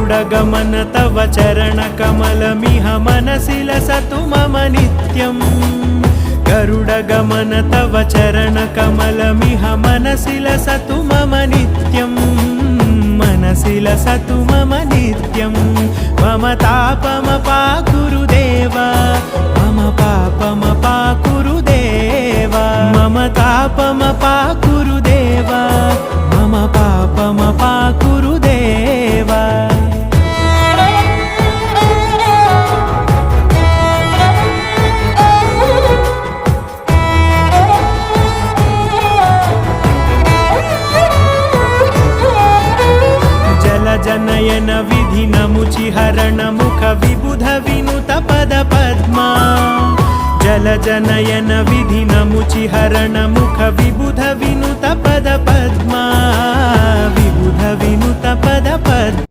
गरुडगमन तव चरणकमलमिह मनसि लसतु मम नित्यम् गरुडगमन तव चरणकमलमिह मनसि लसतु मम नित्यम् मनसि लसतु मम नित्यम् मम तापमपाकुरु देव मम पापमपाकुरु देव मम तापमपाकुरु देव मम पापमपाकुरु देव जनयन विधिनमुचिहरण मुख विबुध विनुत पद पद्मा जल जनयन विधिनमुचिहरण मुख विबुध विनुत पद पद्मा विबुध विनुत पद पद्मा